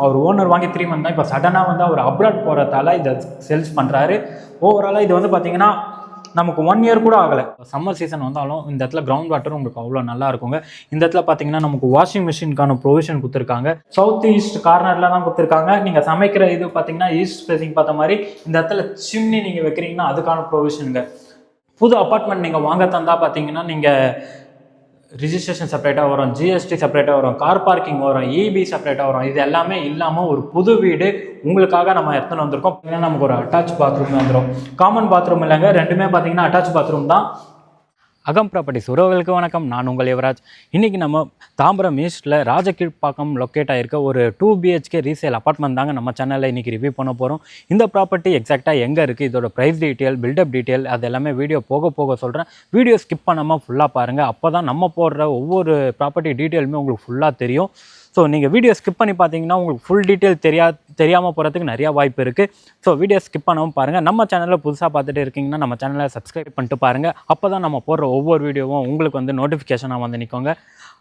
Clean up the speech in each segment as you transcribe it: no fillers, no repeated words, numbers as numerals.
அவர் owner வாங்கி 3 months தான். இப்போ சடனாக வந்து அவர் அப்ராட் போகிறதால இதை சேல்ஸ் பண்ணுறாரு. ஓவராலாக இது வந்து பார்த்தீங்கன்னா நமக்கு 1 year கூட ஆகலை. சம்மர் சீசன் வந்தாலும் இந்த இடத்துல கிரவுண்ட் வாட்டரும் உங்களுக்கு அவ்வளோ நல்லா இருக்குங்க. இந்த இடத்துல பார்த்தீங்கன்னா நமக்கு வாஷிங் மிஷினுக்கான ப்ரொவிஷன் கொடுத்துருக்காங்க. சவுத் ஈஸ்ட் கார்னரில் தான் கொடுத்துருக்காங்க. நீங்கள் சமைக்கிற இது பார்த்தீங்கன்னா ஈஸ்ட் ஃபேஸிங் பார்த்த மாதிரி இந்த இடத்துல சிம்னி நீங்கள் வைக்கிறீங்கன்னா அதுக்கான ப்ரொவிஷனுங்க. புது அப்பார்ட்மெண்ட் நீங்கள் வாங்க தந்தால் பார்த்தீங்கன்னா நீங்கள் ரிஜிஸ்ட்ரேஷன் செப்பரேட்டாக வரும், ஜிஎஸ்டி செப்பரேட்டாக வரும், கார் பார்க்கிங் வரும், இபி செப்பரேட்டாக வரும். இது எல்லாமே இல்லாமல் ஒரு புது வீடு உங்களுக்காக நம்ம எடுத்துன்னு வந்திருக்கோம். நமக்கு ஒரு அட்டாச் பாத்ரூம் வந்துடும். காமன் பாத்ரூம் இல்லைங்க, ரெண்டுமே பார்த்தீங்கன்னா அட்டாச் பாத்ரூம் தான். அகம் ப்ராப்பர்ட்டிஸ் உறவுகளுக்கு வணக்கம். நான் உங்கள் யுவராஜ். இன்றைக்கி நம்ம தாம்பரம் ஈஸ்ட்டில் ராஜகீழ்ப்பாக்கம் லொக்கேட் ஆகிருக்க ஒரு 2 BHK ரீசேல் அப்பார்ட்மெண்ட் தாங்க நம்ம சேனலில் இன்றைக்கி ரிவ்யூ பண்ண போகிறோம். இந்த ப்ராப்பர்ட்டி எக்ஸாக்டாக எங்கே இருக்குது, இதோட ப்ரைஸ் டீட்டெயில், பில்டப் டீட்டெயில், அது எல்லாமே வீடியோ போக சொல்கிறேன். வீடியோ ஸ்கிப் பண்ணாமல் ஃபுல்லாக பாருங்கள். அப்போ தான் நம்ம போடுற ஒவ்வொரு ப்ராப்பர்ட்டி டீட்டெயிலுமே உங்களுக்கு ஃபுல்லாக தெரியும். ஸோ நீங்கள் வீடியோ ஸ்கிப் பண்ணி பார்த்தீங்கன்னா உங்களுக்கு ஃபுல் டீட்டெயில் தெரியாமல் போகிறதுக்கு நிறையா வாய்ப்பு இருக்குது. ஸோ வீடியோ ஸ்கிப் பண்ணாமல் பாருங்கள். நம்ம சேனலில் புதுசாக பார்த்துட்டு இருக்கீங்கன்னா நம்ம சேனலை சப்ஸ்கிரைப் பண்ணிட்டு பாருங்கள். அப்போ தான் நம்ம போடுற ஒவ்வொரு வீடியோவும் உங்களுக்கு வந்து நோட்டிஃபிகேஷனாக வந்து நிற்கோங்க.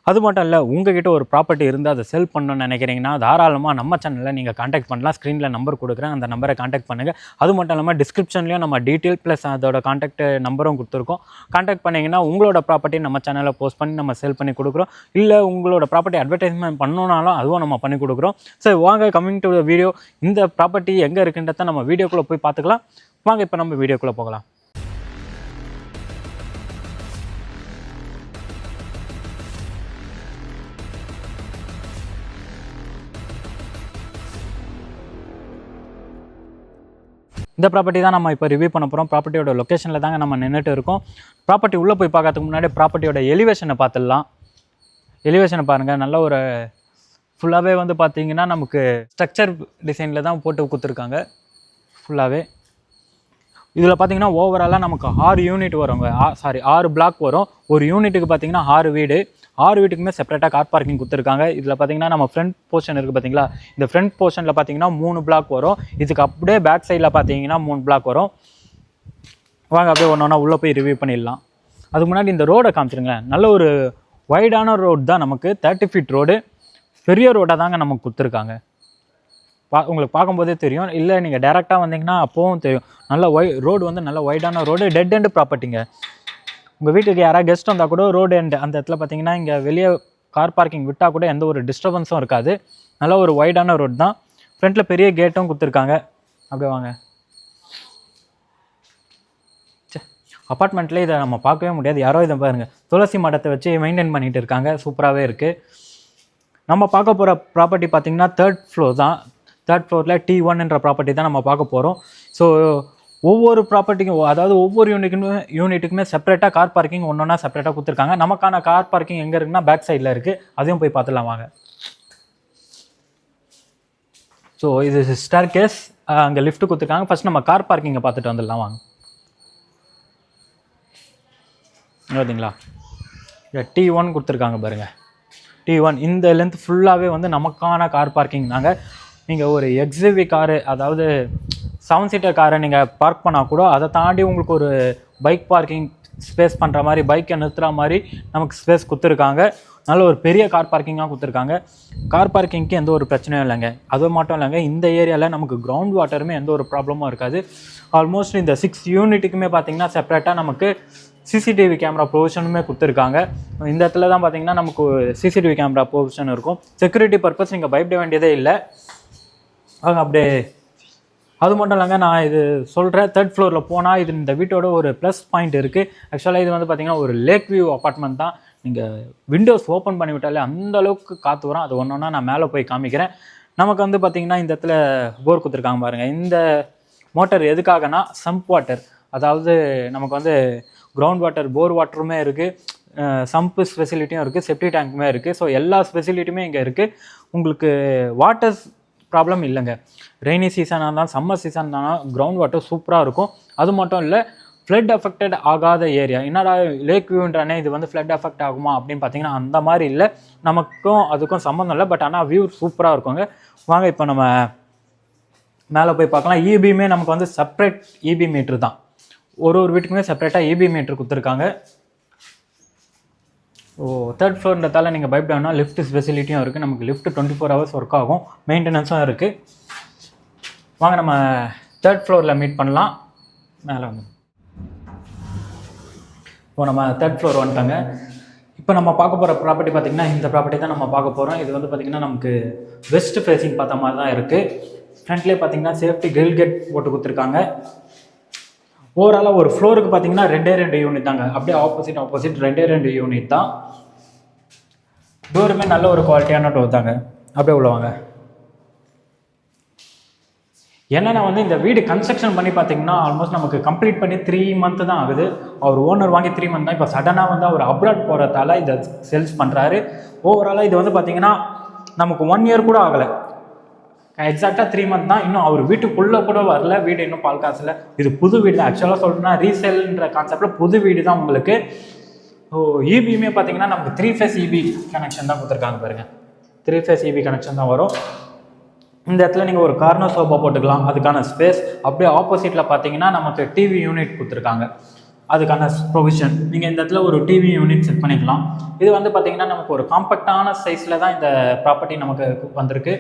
அது மட்டும் இல்லை, உங்ககிட்ட ஒரு ப்ராப்பர்ட்டி இருந்து அதை செல் பண்ணணும்னு நினைக்கிறீங்கன்னா தாராளமாக நம்ம சேனலில் நீங்கள் காண்டாக்ட் பண்ணலாம். ஸ்க்ரீனில் நம்பர் கொடுக்குறேன், அந்த நம்பரை காண்டாக்ட் பண்ணுங்கள். அது மட்டும் இல்லாமல் டிஸ்கிரிப்ஷன்லேயும் நம்ம டீட்டெயில் ப்ளஸ் அதோட காண்டாக்ட் நம்பரும் கொடுத்துருக்கோம். காண்டாக்ட் பண்ணிங்கன்னா உங்களோட ப்ராப்பர்ட்டி நம்ம சேனலில் போஸ்ட் பண்ணி நம்ம செல் பண்ணி கொடுக்குறோம். இல்லை உங்களோட ப்ராப்பர்ட்டி அட்வர்டைஸ்மெண்ட் பண்ணணுன்னாலும் அதுவும் நம்ம பண்ணி கொடுக்குறோம். ஸோ வாங்க, கம்மிங் டு வீடியோ. இந்த ப்ராப்பர்ட்டி எங்கே இருக்குன்றத நம்ம வீடியோக்குள்ளே போய் பார்த்துக்கலாம். வாங்க இப்போ நம்ம வீடியோக்குள்ளே போகலாம். இந்த ப்ராப்பர்ட்டி தான் நம்ம இப்போ ரிவ்யூ பண்ண போகிறோம். ப்ராப்பர்ட்டியோட லொக்கேஷனில் தாங்க நம்ம நின்றுட்டு இருக்கோம். ப்ராப்பர்ட்டி உள்ளே போய் பார்க்கறதுக்கு முன்னாடி ப்ராப்பர்ட்டியோட எலிவேஷனை பார்த்துடலாம். எலிவேஷனை பாருங்கள். நல்ல ஒரு ஃபுல்லாகவே வந்து பார்த்திங்கன்னா நமக்கு ஸ்ட்ரக்சர் டிசைனில் தான் போட்டு கொடுத்துருக்காங்க ஃபுல்லாகவே. இதில் பார்த்திங்கன்னா ஓவராலாக நமக்கு 6 யூனிட் வருங்க. 6 பிளாக் வரும். ஒரு யூனிட்டுக்கு பார்த்திங்கன்னா 6 வீடு. 6 வீட்டுக்குமே செப்பரேட்டாக கார் பார்க்கிங் கொடுத்துருக்காங்க. இதில் பார்த்திங்கன்னா நம்ம ஃப்ரண்ட் போர்ஷன் இருக்குது பார்த்திங்களா, இந்த ஃப்ரண்ட் போர்ஷனில் பார்த்திங்கன்னா 3 பிளாக் வரும். இதுக்கு அப்படியே பேக் சைடில் பார்த்திங்கன்னா 3 பிளாக் வரும். வாங்க அப்படியே ஒன்று ஒன்றா உள்ளே போய் ரிவ்யூ பண்ணிடலாம். அதுக்கு முன்னாடி இந்த ரோடை காமிச்சிருங்களேன். நல்ல ஒரு வைடான ரோடு தான், நமக்கு 30 feet ரோடு. பெரிய ரோடாக தாங்க நமக்கு கொடுத்துருக்காங்க. உங்களுக்கு பார்க்கும்போதே தெரியும். இல்லை நீங்கள் டேரெக்டாக வந்தீங்கன்னா அப்போவும் தெரியும். நல்ல ரோடு வந்து நல்ல வைடான ரோடு. டெட் எண்டு ப்ராப்பர்ட்டிங்க. உங்கள் வீட்டுக்கு யாராவது கெஸ்ட் வந்தால் கூட ரோடு எண்டு அந்த இடத்துல பார்த்தீங்கன்னா இங்கே வெளியே கார் பார்க்கிங் விட்டால் கூட எந்த ஒரு டிஸ்டர்பன்ஸும் இருக்காது. நல்ல ஒரு வைடான ரோடு தான். ஃப்ரண்ட்டில் பெரிய கேட்டும் கொடுத்துருக்காங்க. அப்படியே வாங்க. அப்பார்ட்மெண்ட்லேயே இதை நம்ம பார்க்கவே முடியாது. யாரோ இதை பாருங்கள், துளசி மடத்தை வச்சு மெயின்டைன் பண்ணிகிட்டு இருக்காங்க. சூப்பராகவே இருக்குது. நம்ம பார்க்க போகிற ப்ராப்பர்ட்டி பார்த்திங்கன்னா 3rd floor தான். 3rd floorல T1 ப்ராப்பர்ட்டி தான் நம்ம பார்க்க போகிறோம். ஸோ ஒவ்வொரு ப்ராப்பர்ட்டிக்கும், அதாவது ஒவ்வொரு யூனிட்டுக்குமே செப்பரேட்டாக கார் பார்க்கிங் ஒன்றா செப்பரேட்டாக கொடுத்துருக்காங்க. நமக்கான கார் பார்க்கிங் எங்கே இருக்குன்னா பேக் சைடில் இருக்குது. அதையும் போய் பார்த்துலாம் வாங்க. ஸோ இது ஸ்டேர் கேஸ், அங்கே லிஃப்ட் கொடுத்துருக்காங்க. ஃபஸ்ட் நம்ம கார் பார்க்கிங்கை பார்த்துட்டு வந்துடலாம் வாங்க. பார்த்தீங்களா, T1 கொடுத்துருக்காங்க பாருங்கள். T1 இந்த லென்த் ஃபுல்லாகவே வந்து நமக்கான கார் பார்க்கிங் தாங்க. நீங்கள் ஒரு XUV காரு, அதாவது 7 seater காரை நீங்கள் பார்க் பண்ணால் கூட அதை தாண்டி உங்களுக்கு ஒரு பைக் பார்க்கிங் ஸ்பேஸ் பண்ணுற மாதிரி, பைக்கை நிறுத்துகிற மாதிரி நமக்கு ஸ்பேஸ் கொடுத்துருக்காங்க. நல்ல ஒரு பெரிய கார் பார்க்கிங்காக கொடுத்துருக்காங்க. கார் பார்க்கிங்க்கு எந்த ஒரு பிரச்சனையும் இல்லைங்க. அது மட்டும் இல்லைங்க, இந்த ஏரியாவில் நமக்கு கிரவுண்ட் வாட்டருமே எந்த ஒரு ப்ராப்ளமும் இருக்காது. ஆல்மோஸ்ட் இந்த 6 யூனிட்டுக்குமே பார்த்திங்கன்னா செப்பரேட்டாக நமக்கு சிசிடிவி கேமரா ப்ரொவிஷனுமே கொடுத்துருக்காங்க. இந்த இடத்துல தான் பார்த்திங்கன்னா நமக்கு சிசிடிவி கேமரா ப்ரொவிஷன் இருக்கும். செக்யூரிட்டி பர்பஸ் நீங்கள் பயப்பட வேண்டியதே இல்லை. அவங்க அப்படியே அது மட்டும் இல்லைங்க, நான் இது சொல்கிறேன். 3rd floorல போனால் இது இந்த வீட்டோட ஒரு ப்ளஸ் பாயிண்ட் இருக்குது. ஆக்சுவலாக இது வந்து பார்த்திங்கன்னா ஒரு லேக் வியூ அப்பார்ட்மெண்ட் தான். நீங்கள் விண்டோஸ் ஓப்பன் பண்ணி விட்டாலே அந்தளவுக்கு காற்று வரும். அது ஒன்று ஒன்றா நான் மேலே போய் காமிக்கிறேன். நமக்கு வந்து பார்த்திங்கன்னா இந்த இடத்துல போர் கொடுத்துருக்காங்க பாருங்கள். இந்த மோட்டர் எதுக்காகனா சம்ப் வாட்டர், அதாவது நமக்கு வந்து கிரவுண்ட் வாட்டர், போர் வாட்டருமே இருக்குது, சம்ப் ஃபெசிலிட்டியும் இருக்குது, செப்டி டேங்க்குமே இருக்குது. ஸோ எல்லா ஃபெசிலிட்டியுமே இங்கே இருக்குது. உங்களுக்கு வாட்டர் ப்ராப்ளம் இல்லைங்க. ரெய்னி சீசனாக இருந்தாலும் சம்மர் சீசன் இருந்தாலும் கிரவுண்ட் வாட்டர் சூப்பராக இருக்கும். அது மட்டும் இல்லை, ஃப்ளட் அஃபெக்டட் ஆகாத ஏரியா. என்னடா லேக் வியூன்றானே இது வந்து ஃப்ளட் அஃபெக்ட் ஆகுமா அப்படின்னு பார்த்தீங்கன்னா அந்த மாதிரி இல்லை. நமக்கும் அதுக்கும் சம்மந்தம் இல்லை. பட் ஆனால் வியூ சூப்பராக இருக்குங்க. வாங்க இப்போ நம்ம மேலே போய் பார்க்கலாம். இபியுமே நமக்கு வந்து செப்பரேட் இபி மீட்ரு தான். ஒரு வீட்டுக்குமே செப்பரேட்டாக இபி மீட்ரு கொடுத்துருக்காங்க. ஓ தேர்ட் ஃப்ளோர்ன்றதால நீங்கள் பயப்பட வேணாம். லிஃப்ட் ஃபெசிலிட்டியும் இருக்குது. நமக்கு லிஃப்ட் 24 ஹவர்ஸ் ஒர்க் ஆகும். மெயின்டெனன்ஸும் இருக்குது. வாங்க நம்ம தேர்ட் ஃப்ளோரில் மீட் பண்ணலாம். மேலே வந்து இப்போ நம்ம தேர்ட் ஃப்ளோர் வந்துட்டாங்க. இப்போ நம்ம பார்க்க போகிற ப்ராப்பர்ட்டி பார்த்திங்கன்னா இந்த ப்ராப்பர்ட்டி தான் நம்ம பார்க்க போகிறோம். இது வந்து பார்த்திங்கன்னா நமக்கு வெஸ்ட் ஃபேஸிங் பார்த்த மாதிரி தான் இருக்குது. ஃப்ரண்ட்லேயே பார்த்திங்கன்னா சேஃப்டி கிரில் கேட் போட்டு கொடுத்துருக்காங்க. ஓவராலாக ஒரு ஃப்ளோருக்கு பார்த்திங்கன்னா 2 யூனிட் தாங்க. அப்படியே ஆப்போசிட் 2 யூனிட் தான். டோருமே நல்ல ஒரு குவாலிட்டியான டோர் தாங்க. அப்படியே உள்ளவாங்க. என்னென்னா வந்து இந்த வீடு கன்ஸ்ட்ரக்ஷன் பண்ணி பார்த்தீங்கன்னா ஆல்மோஸ்ட் நமக்கு கம்ப்ளீட் பண்ணி 3 மந்த் தான் ஆகுது. அவர் ஓனர் வாங்கி 3 மந்த் தான். இப்போ சடனாக வந்து அவர் அப்ராட் போகிறதால இதை சேல்ஸ் பண்ணுறாரு. ஓவராலாக இது வந்து பார்த்திங்கன்னா நமக்கு 1 இயர் கூட ஆகலை. எக்ஸாக்டாக 3 மந்த் தான். இன்னும் அவர் வீட்டுக்குள்ளே கூட வரல. வீடு இன்னும் பால் காசில். இது புது வீடு தான். ஆக்சுவலாக சொல்லணும்னா ரீசேல்ன்ற கான்செப்டில் புது வீடு தான் உங்களுக்கு. இபியுமே பார்த்தீங்கன்னா நமக்கு 3 ஃபேஸ் இபி கனெக்ஷன் தான் கொடுத்துருக்காங்க பாருங்கள். 3 ஃபேஸ் இபி கனெக்ஷன் தான் வரும். இந்த இடத்துல நீங்கள் ஒரு கார்னர் சோஃபா போட்டுக்கலாம். அதுக்கான ஸ்பேஸ். அப்படியே ஆப்போசிட்டில் பார்த்தீங்கன்னா நமக்கு டிவி யூனிட் கொடுத்துருக்காங்க. அதுக்கான ப்ரொவிஷன். நீங்கள் இந்த இடத்துல ஒரு டிவி யூனிட் செட் பண்ணிக்கலாம். இது வந்து பார்த்தீங்கன்னா நமக்கு ஒரு காம்பேக்டான சைஸில் தான் இந்த ப்ராப்பர்ட்டி நமக்கு வந்திருக்கு.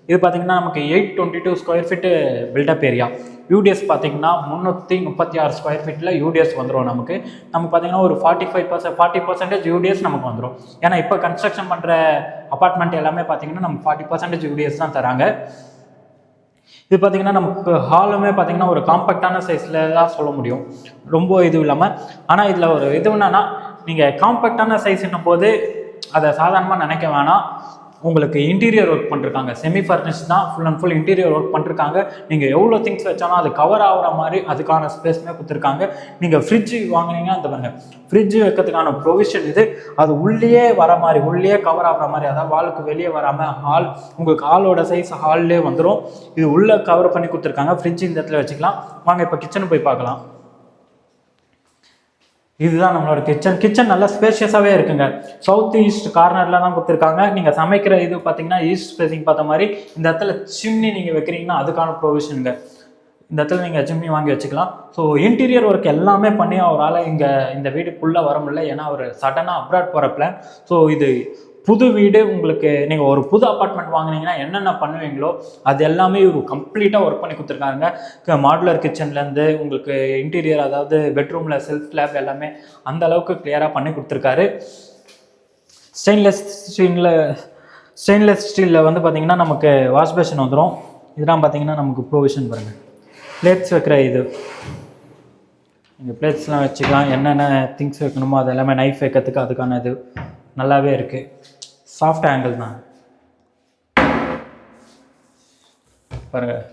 இது பார்த்திங்கன்னா நமக்கு 822 square feet build up area. UDS பார்த்திங்கன்னா 336 ஸ்கொயர் ஃபீட்டில் யூடிஎஸ் வந்துடும். நமக்கு பார்த்திங்கன்னா ஒரு 40% யூடிஎஸ் நமக்கு வந்துடும். ஏன்னா இப்போ கன்ஸ்ட்ரக்ஷன் பண்ணுற அப்பார்ட்மெண்ட் எல்லாமே பார்த்திங்கன்னா நமக்கு 40% யூடிஎஸ் தான் தராங்க. இது பார்த்திங்கன்னா நமக்கு ஹாலுமே பார்த்திங்கன்னா ஒரு காம்பேக்டான சைஸில் தான் சொல்ல முடியும். ரொம்ப இது இல்லாமல். ஆனால் இதில் ஒரு இது என்னன்னா நீங்கள் காம்பேக்டான சைஸ்ன்னும் போது அதை சாதாரணமாக நினைக்க வேணாம். உங்களுக்கு இன்டீரியர் ஒர்க் பண்ணிருக்காங்க. செமி ஃபர்னிஷ் தான். Full and full interior work பண்ணிருக்காங்க. நீங்கள் எவ்வளோ திங்ஸ் வச்சாலும் அது கவர் ஆகிற மாதிரி அதுக்கான ஸ்பேஸுமே கொடுத்துருக்காங்க. நீங்கள் ஃப்ரிட்ஜ் வாங்கினீங்கன்னா அந்த பாருங்க, ஃப்ரிட்ஜ் வைக்கிறதுக்கான ப்ரொவிஷன் இது. அது உள்ளே வர மாதிரி, உள்ளே கவர் ஆகிற மாதிரி, அதாவது வாலுக்கு வெளியே வராமல் ஹால், உங்களுக்கு ஹாலோட சைஸ் ஹால்லே வந்துடும். இது உள்ளே கவர் பண்ணி கொடுத்துருக்காங்க. ஃப்ரிட்ஜ் இந்த இடத்துல வச்சுக்கலாம். வாங்க இப்போ கிச்சனு போய் பார்க்கலாம். இதுதான் நம்மளோட கிச்சன் நல்லா ஸ்பேஷியஸாகவே இருக்குங்க. சவுத் ஈஸ்ட் கார்னரில் தான் கொடுத்துருக்காங்க. நீங்கள் சமைக்கிற இது பார்த்தீங்கன்னா ஈஸ்ட் ஃபேஸிங் பார்த்த மாதிரி. இந்த இடத்துல சிம்னி நீங்கள் வைக்கிறீங்கன்னா அதுக்கான ப்ரொவிஷனுங்க. இந்த இடத்துல நீங்கள் சிம்னி வாங்கி வச்சுக்கலாம். ஸோ இன்டீரியர் ஒர்க் எல்லாமே பண்ணி அவரால் இங்கே இந்த வீட்டுக்குள்ளே வர முடியல. ஏன்னா அவர் சடனாக அப்ராட் போகிற பிளான். ஸோ இது புது வீடு. உங்களுக்கு நீங்கள் ஒரு புது அப்பார்ட்மெண்ட் வாங்கினீங்கன்னா என்னென்ன பண்ணுவீங்களோ அது எல்லாமே இவர் கம்ப்ளீட்டாக ஒர்க் பண்ணி கொடுத்துருக்காங்க. மாடுலர் கிச்சன்லேருந்து உங்களுக்கு இன்டீரியர், அதாவது பெட்ரூமில் செல்ஃப் ஸ்லாப் எல்லாமே அந்த அளவுக்கு கிளியராக பண்ணி கொடுத்துருக்காரு. ஸ்டெயின்லெஸ் ஸ்டீலில் வந்து பார்த்திங்கன்னா நமக்கு வாஷ் பேஷன் வந்துடும். இதெல்லாம் பார்த்திங்கன்னா நமக்கு ப்ரொவிஷன் பாருங்கள். பிளேட்ஸ் வைக்கிற இது, நீங்கள் பிளேட்ஸ்லாம் வச்சுக்கலாம். என்னென்ன திங்ஸ் வைக்கணுமோ அது எல்லாமே, நைஃப் வைக்கிறதுக்கு அதுக்கான இது நல்லாவே இருக்குது. சாஃப்ட் ஆங்கிள் தான் பாருங்கள்.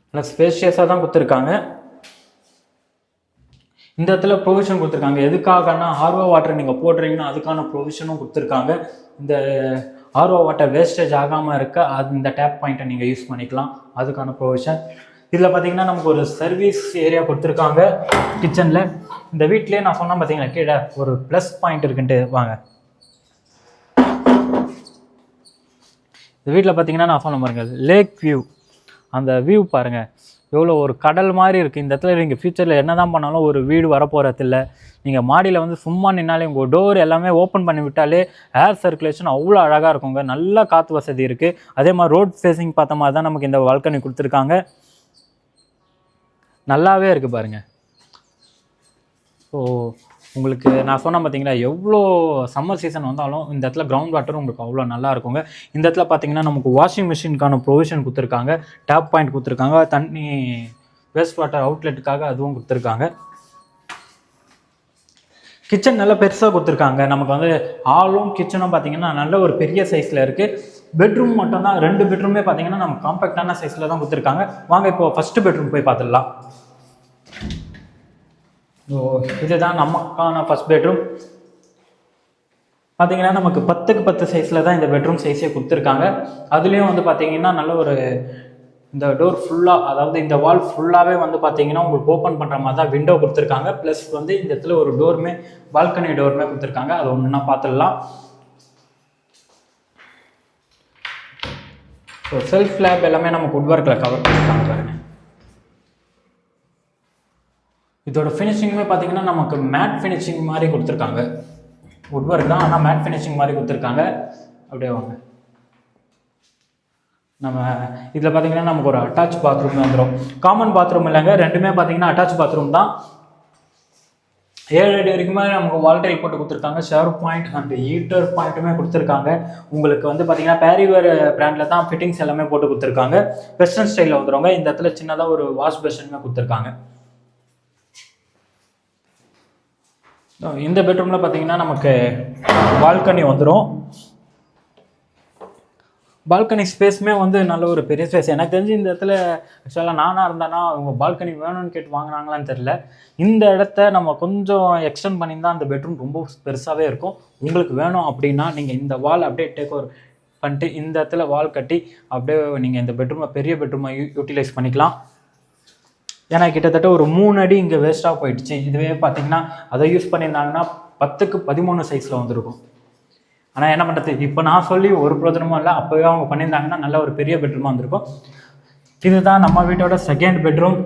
நல்லா ஸ்பேஷியஸாக தான் கொடுத்துருக்காங்க. இந்த இடத்துல ப்ரொவிஷன் கொடுத்துருக்காங்க. எதுக்காகனா ஆர்ஓ வாட்டர் நீங்கள் போடுறீங்கன்னா அதுக்கான ப்ரொவிஷனும் கொடுத்துருக்காங்க. இந்த ஆர்ஓ வாட்டர் வேஸ்டேஜ் ஆகாமல் இருக்க அது இந்த டேப் பாயிண்ட்டை நீங்கள் யூஸ் பண்ணிக்கலாம். அதுக்கான ப்ரொவிஷன். இதில் பார்த்தீங்கன்னா நமக்கு ஒரு சர்வீஸ் ஏரியா கொடுத்துருக்காங்க கிச்சனில். இந்த வீட்டிலே நான் சொன்னேன் பார்த்தீங்கன்னா கீழே ஒரு ப்ளஸ் பாயிண்ட் இருக்குன்ட்டு. வாங்க இந்த வீட்டில் பார்த்தீங்கன்னா நான் சொன்ன பாருங்கள், லேக் வியூ. அந்த வியூ பாருங்கள் எவ்வளோ ஒரு கடல் மாதிரி இருக்குது. இந்த இடத்துல நீங்கள் ஃப்யூச்சரில் என்ன தான் பண்ணாலும் ஒரு வீடு வரப்போகிறதில்ல. நீங்கள் மாடியில் வந்து சும்மா நின்னாலே உங்கள் டோர் எல்லாமே ஓப்பன் பண்ணி விட்டாலே ஏர் சர்க்குலேஷன் அவ்வளோ அழகாக இருக்குங்க. நல்ல காற்று வசதி இருக்குது. அதே மாதிரி ரோட் ஃபேஸிங் பார்த்த மாதிரி தான் நமக்கு இந்த பால்கனி கொடுத்துருக்காங்க. நல்லாவே இருக்குது பாருங்கள். ஸோ உங்களுக்கு நான் சொன்னேன் பார்த்தீங்களா, எவ்வளோ சம்மர் சீசன் வந்தாலும் இந்த இடத்துல கிரவுண்ட் வாட்டரும் உங்களுக்கு அவ்வளோ நல்லா இருக்குங்க. இந்த இடத்துல பார்த்தீங்கன்னா நமக்கு வாஷிங் மிஷினுக்கான ப்ரொவிஷன் கொடுத்துருக்காங்க. டேப் பாயிண்ட் கொடுத்துருக்காங்க. தண்ணி வேஸ்ட் வாட்டர் அவுட்லெட்டுக்காக அதுவும் கொடுத்துருக்காங்க. கிச்சன் நல்லா பெருசாக கொடுத்துருக்காங்க. நமக்கு வந்து ஹாலும் கிச்சனும் பார்த்தீங்கன்னா நல்ல ஒரு பெரிய சைஸில் இருக்குது. பெட்ரூம் மட்டும்தான், 2 பெட்ரூமே பார்த்தீங்கன்னா நம்ம காம்பேக்டான சைஸில் தான் கொடுத்துருக்காங்க. வாங்க இப்போ ஃபஸ்ட்டு பெட்ரூம் போய் பார்த்துடலாம். இதுதான் நமக்கான ஃபஸ்ட் பெட்ரூம். பார்த்தீங்கன்னா நமக்கு 10க்கு 10 சைஸில் தான் இந்த பெட்ரூம் சைஸே கொடுத்துருக்காங்க. அதுலேயும் வந்து பார்த்தீங்கன்னா நல்ல ஒரு இந்த டோர் ஃபுல்லாக, அதாவது இந்த வால் ஃபுல்லாகவே வந்து பார்த்தீங்கன்னா உங்களுக்கு ஓப்பன் பண்ணுற மாதிரி தான் விண்டோ கொடுத்துருக்காங்க. ப்ளஸ் வந்து இந்த இடத்துல ஒரு டோருமே, பால்கனி டோருமே கொடுத்துருக்காங்க. அது ஒன்றுனா பார்த்துடலாம். ஸோ செல்ஃப் ஸ்லாப் எல்லாமே நமக்கு வுட் ஒர்க்கில் கவர் பண்ணியிருக்காங்க பாருங்க. இதோட ஃபினிஷிங்குமே பார்த்தீங்கன்னா நமக்கு மேட் ஃபினிஷிங் மாதிரி கொடுத்துருக்காங்க. வுட் ஒர்க் தான், ஆனால் மேட் ஃபினிஷிங் மாதிரி கொடுத்துருக்காங்க. அப்படியே வாங்க. நம்ம இதில் பார்த்தீங்கன்னா நமக்கு ஒரு அட்டாச் பாத்ரூம் வந்துடும். காமன் பாத்ரூம் இல்லைங்க, ரெண்டுமே பார்த்தீங்கன்னா அட்டாச் பாத்ரூம் தான். 7 அடி வரைக்குமே நமக்கு வால் டைல் போட்டு கொடுத்துருக்காங்க. ஷவர் பாயிண்ட் அண்ட் ஹீட்டர் பாயிண்ட்டுமே கொடுத்துருக்காங்க. உங்களுக்கு வந்து பார்த்தீங்கன்னா பேரிவேர் பிராண்டில் தான் ஃபிட்டிங்ஸ் எல்லாமே போட்டு கொடுத்துருக்காங்க. வெஸ்டர்ன் ஸ்டைலில் வந்துடுவாங்க. இந்த இடத்துல சின்னதாக ஒரு வாஷ் பேஷனுமே கொடுத்துருக்காங்க. இந்த பெட்ரூமில் பார்த்தீங்கன்னா நமக்கு பால்கனி வந்துடும். பால்கனி ஸ்பேஸுமே வந்து நல்ல ஒரு பெரிய ஸ்பேஸ். எனக்கு தெரிஞ்சு இந்த இடத்துல ஆக்சுவலாக நானாக இருந்தேன்னா அவங்க பால்கனி வேணும்னு கேட்டு வாங்கினாங்களான்னு தெரில. இந்த இடத்த நம்ம கொஞ்சம் எக்ஸ்டெண்ட் பண்ணியிருந்தால் அந்த பெட்ரூம் ரொம்ப பெருசாகவே இருக்கும். உங்களுக்கு வேணும் அப்படின்னா நீங்கள் இந்த வால் அப்படியே டேக் ஓவர் பண்ணிட்டு இந்த இடத்துல வால் கட்டி அப்படியே நீங்கள் இந்த பெட்ரூமை பெரிய பெட்ரூமை யூட்டிலைஸ் பண்ணிக்கலாம். ஏன்னா கிட்டத்தட்ட ஒரு 3 அடி இங்கே வேஸ்ட்டாக போயிடுச்சு. இதுவே பார்த்தீங்கன்னா அதை யூஸ் பண்ணியிருந்தாங்கன்னா 10க்கு 13 சைஸில் வந்துருக்கும். ஆனால் என்ன பண்ணுறது, இப்போ நான் சொல்லி ஒரு பிரோஜனமும் இல்லை. அப்போவே அவங்க பண்ணியிருந்தாங்கன்னா நல்ல ஒரு பெரிய பெட்ரூமாக வந்திருக்கும். இதுதான் நம்ம வீட்டோட செகண்ட் பெட்ரூம்.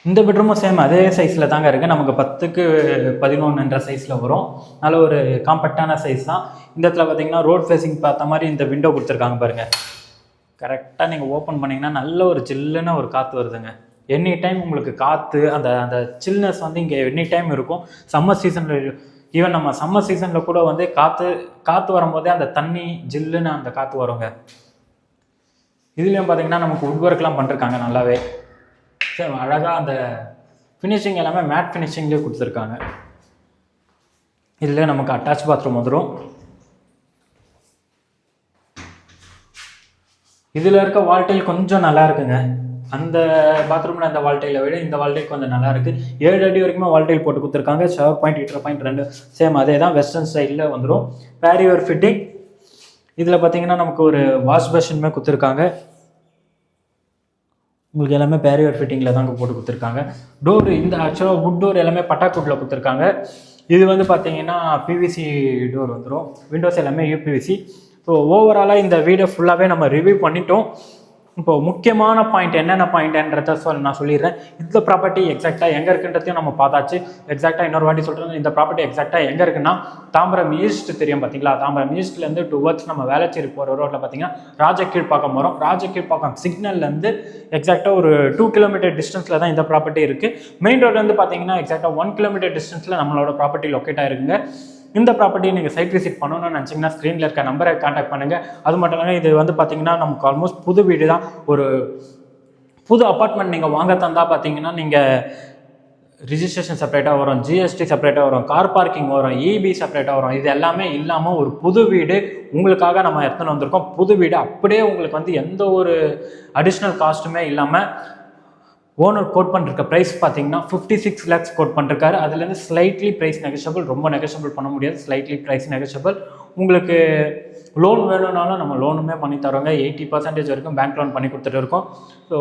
இந்த பெட்ரூமும் சேம் அதே சைஸில் தாங்க இருக்குது. நமக்கு 10க்கு 11 சைஸில் வரும். நல்ல ஒரு காம்பேக்டான சைஸ் தான். இந்த இடத்துல பார்த்தீங்கன்னா ரோட் ஃபேஸிங் பார்த்த மாதிரி இந்த விண்டோ கொடுத்துருக்காங்க பாருங்கள். கரெக்டாக நீங்கள் ஓப்பன் பண்ணிங்கன்னா நல்ல ஒரு சில்லுன்னு ஒரு காற்று வருதுங்க. எனி டைம் உங்களுக்கு காற்று அந்த அந்த சில்னஸ் வந்து இங்கே எனி டைம் இருக்கும். சம்மர் சீசனில் ஈவன் நம்ம சம்மர் சீசனில் கூட வந்து காற்று வரும்போதே அந்த தண்ணி ஜில்லுன்னு அந்த காற்று வருங்க. இதுலேயும் பார்த்தீங்கன்னா நமக்கு வுட் ஒர்க்லாம் பண்ணிருக்காங்க நல்லாவே. சரி, அழகாக அந்த ஃபினிஷிங் எல்லாமே மேட் ஃபினிஷிங்லேயே கொடுத்துருக்காங்க. இதில் நமக்கு அட்டாச் பாத்ரூம் வந்துடும். இதில் இருக்க வால்டைல் கொஞ்சம் நல்லா இருக்குங்க. அந்த பாத்ரூமில் அந்த வால்டைலை விட இந்த வால்டைல் கொஞ்சம் நல்லா இருக்குது. 7 அடி வரைக்குமே வால்டைல் போட்டு கொடுத்துருக்காங்க. Shower point heater point 2 same அதே தான், வெஸ்டர்ன் ஸ்டைலில் வந்துடும். பேரிவேர் ஃபிட்டிங். இதில் பார்த்தீங்கன்னா நமக்கு ஒரு வாஷ் பேஷனுமே கொடுத்துருக்காங்க. உங்களுக்கு எல்லாமே பேரிவேர் ஃபிட்டிங்கில் தாங்க போட்டு கொடுத்துருக்காங்க. டோர் இந்த ஆக்சுவலாக வுட் டோர் எல்லாமே பட்டாக்குட்டில் கொடுத்துருக்காங்க. இது வந்து பார்த்தீங்கன்னா பிவிசி டோர் வந்துடும். விண்டோஸ் எல்லாமே யூபிவிசி. ஸோ ஓவராலாக இந்த வீடியோ ஃபுல்லாகவே நம்ம ரிவ்யூ பண்ணிட்டோம். இப்போது முக்கியமான பாயிண்ட் என்னென்ன பாயிண்ட்ன்றத நான் சொல்லிடுறேன். இந்த ப்ராப்பர்ட்டி எக்ஸாக்டாக எங்கே இருக்குன்றதையும் நம்ம பார்த்தாச்சு. எக்ஸாக்டாக இன்னொரு வாட்டி சொல்கிறேன். இந்த ப்ராப்பர்ட்டி எக்ஸாக்டாக எங்கே இருக்குன்னா தாம்பரம் ஈஸ்ட் தெரியும் பார்த்தீங்களா? தாம்பரம் ஈஸ்ட்லேருந்து டுவர்ட்ஸ் நம்ம வேளச்சேரி போகிற ரோட்டில் பார்த்தீங்கன்னா ராஜகீழ்ப்பாக்கம் வரும். ராஜகீழ்ப்பாக்கம் சிக்னல்லேருந்து எக்ஸாக்டாக ஒரு 2 கிலோமீட்டர் டிஸ்டன்ஸில் தான் இந்த ப்ராப்பர்ட்டி இருக்குது. மெயின் ரோட்லேருந்து பார்த்தீங்கன்னா எக்ஸாக்டாக 1 கிலோமீட்டர் டிஸ்டன்ஸில் நம்மளோட ப்ராப்பர்ட்டி லொக்கேட் ஆகிருக்குங்க. இந்த ப்ராப்பர்ட்டியை நீங்கள் சைட் விசிட் பண்ணணும்னு நினச்சிங்கன்னா ஸ்க்ரீனில் இருக்க நம்பரை கான்டாக்ட் பண்ணுங்கள். அது மட்டும் இல்லாமல் இது வந்து பார்த்தீங்கன்னா நமக்கு ஆல்மோஸ்ட் புது வீடு தான். ஒரு புது அப்பார்ட்மெண்ட் நீங்கள் வாங்க தந்தால் பார்த்தீங்கன்னா நீங்கள் ரிஜிஸ்ட்ரேஷன் செப்பரேட்டாக வரும், ஜிஎஸ்டி செப்பரேட்டாக வரும், கார் பார்க்கிங் வரும், இபி செப்பரேட்டாக வரும். இது எல்லாமே இல்லாமல் ஒரு புது வீடு உங்களுக்காக நம்ம எடுத்துன்னு வந்திருக்கோம். புது வீடு அப்படியே உங்களுக்கு வந்து எந்த ஒரு அடிஷ்னல் காஸ்ட்டுமே இல்லாமல் ஓனர் கோட் பண்ணிருக்க ப்ரைஸ் பார்த்தீங்கன்னா 56 lakhs கோட் பண்ணிருக்காரு. அதுலேருந்து ஸ்லைட்லி ப்ரைஸ் நெகஷியபிள், ரொம்ப நெகஷியபிள் பண்ண முடியாது, ஸ்லைட்லி ப்ரைஸ் நெகஷியபிள். உங்களுக்கு லோன் வேணும்னாலும் நம்ம லோனுமே பண்ணி தரோங்க. 80% வரைக்கும் பேங்க் லோன் பண்ணி கொடுத்துட்டு இருக்கோம். ஸோ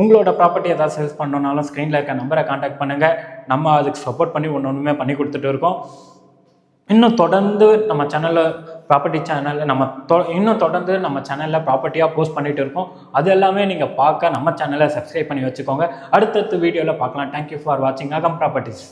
உங்களோட ப்ராப்பர்ட்டி ஏதாவது சேல்ஸ் பண்ணணுன்னாலும் ஸ்க்ரீனில் இருக்க நம்பரை கான்டாக்ட் பண்ணுங்கள். நம்ம அதுக்கு சப்போர்ட் பண்ணி ஒன்றுமே பண்ணி கொடுத்துட்டு இருக்கோம். இன்னும் தொடர்ந்து நம்ம சேனலில் ப்ராப்பர்ட்டி சேனலில் இன்னும் தொடர்ந்து நம்ம சேனலில் ப்ராப்பர்ட்டியாக போஸ்ட் பண்ணிகிட்டு இருக்கோம். அது எல்லாமே நீங்கள் பார்க்க நம்ம சேனலை சப்ஸ்கிரைப் பண்ணி வச்சுக்கோங்க. அடுத்தடுத்த வீடியோவில் பார்க்கலாம். தேங்க்யூ ஃபார் வாட்சிங் அகம் ப்ராப்பர்ட்டிஸ்.